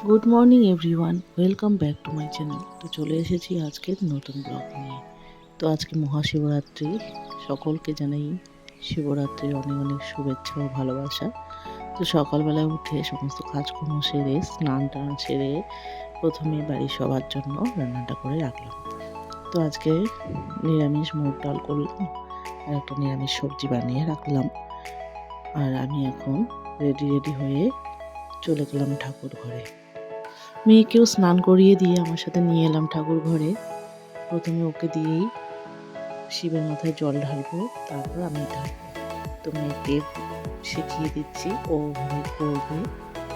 Good morning everyone, welcome back to my channel. তো চলে এসেছি আজকের নতুন ব্লগ নিয়ে। তো আজকে মহাশিবরাত্রি, সকলকে জানাই শিবরাত্রির অনেক অনেক শুভেচ্ছা ও ভালোবাসা। তো সকালবেলায় উঠে সমস্ত কাজকর্ম সেরে স্নান টান সেরে প্রথমে বাড়ির সবার জন্য রান্নাটা করে রাখলাম। তো আজকে নিরামিষ মুগ ডাল করলাম আর একটা নিরামিষ সবজি বানিয়ে রাখলাম। আর আমি এখন রেডি হয়ে চলে গেলাম ঠাকুর ঘরে। মেয়েকেও স্নান করিয়ে দিয়ে আমার সাথে নিয়ে এলাম ঠাকুর ঘরে। প্রথমে ওকে দিয়েই শিবের মাথায় জল ঢালবো, তারপর আমি ঢালবো। তো মেয়েকে শিখিয়ে দিচ্ছি, ও ওভাবে করবে।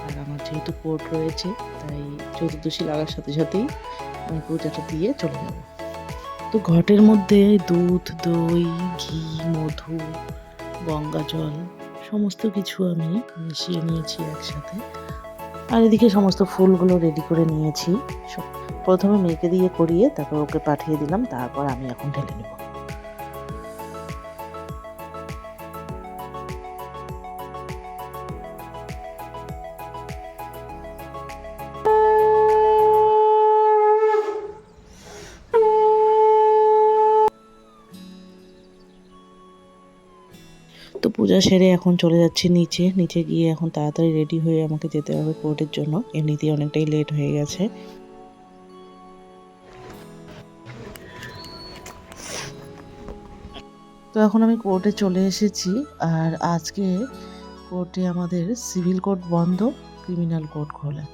আর আমার যেহেতু কোর্ট রয়েছে, তাই চতুর্দশী লাগার সাথে সাথেই আমি পূজাটা দিয়ে চলে যাব। তো ঘটের মধ্যে দুধ, দই, ঘি, মধু, গঙ্গা জল সমস্ত কিছু আমি মিশিয়ে নিয়েছি একসাথে। আর এদিকে সমস্ত ফুলগুলো রেডি করে নিয়েছি। প্রথমে মেয়েকে দিয়ে করিয়ে তারপর ওকে পাঠিয়ে দিলাম, তারপর আমি এখন ঢেলে নেব। তো পূজা সেরে এখন চলে যাচ্ছি নিচে গিয়ে এখন তাড়াতাড়ি রেডি হয়ে আমাকে যেতে হবে কোর্টের জন্য। এমনিতেই অনেকটাই লেট হয়ে গেছে। তো এখন আমি কোর্টে চলে এসেছি। আর আজকে কোর্টে আমাদের সিভিল কোর্ট বন্ধ, ক্রিমিনাল কোর্ট খোলা।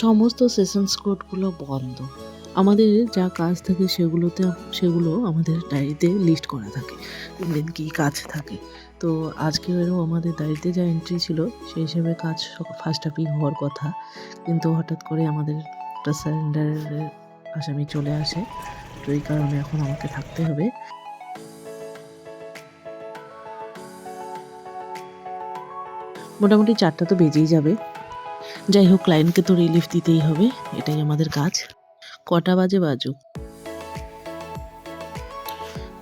সমস্ত সেশনস কোর্টগুলো বন্ধ। আমাদের যা কাজ থাকে সেগুলো আমাদের ডায়েরিতে লিস্ট করা থাকে, দিন কী কাজ থাকে। তো আজকেরও আমাদের ডায়েরিতে যা এন্ট্রি ছিল সেই হিসেবে কাজ ফার্স্ট হাফই হওয়ার কথা, কিন্তু হঠাৎ করে আমাদের একটা সারেন্ডারের আসামি চলে আসে। তো এই কারণে এখন আমাকে থাকতে হবে। মোটামুটি 4টা তো বেজেই যাবে। যাই হোক, ক্লায়েন্টকে তো রিলিফ দিতেই হবে, এটাই আমাদের কাজ, কটা বাজে বাজুক।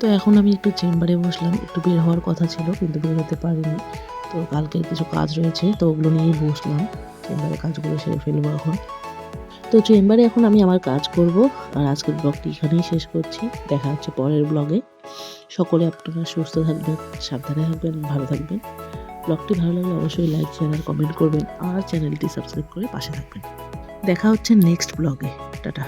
তো এখন আমি একটু চেম্বারে বসলাম, একটু বের হওয়ার কথা ছিল কিন্তু বের হতে পারিনি। তো কালকের কিছু কাজ রয়েছে, তো ওগুলো নিয়েই বসলাম। চেম্বারে কাজগুলো সেরে ফেলবো এখন। তো চেম্বারে এখন আমি আমার কাজ করব। আর আজকের ব্লগটি এখানেই শেষ করছি। দেখা হচ্ছে পরের ব্লগে। সকলে আপনারা সুস্থ থাকবেন, সাবধানে থাকবেন, ভালো থাকবেন। ব্লগটি ভালো লাগলে অবশ্যই লাইক, শেয়ার আর কমেন্ট করবেন। আর চ্যানেলটি সাবস্ক্রাইব করে পাশে থাকবেন। দেখা হচ্ছে নেক্সট ব্লগে। টাটা।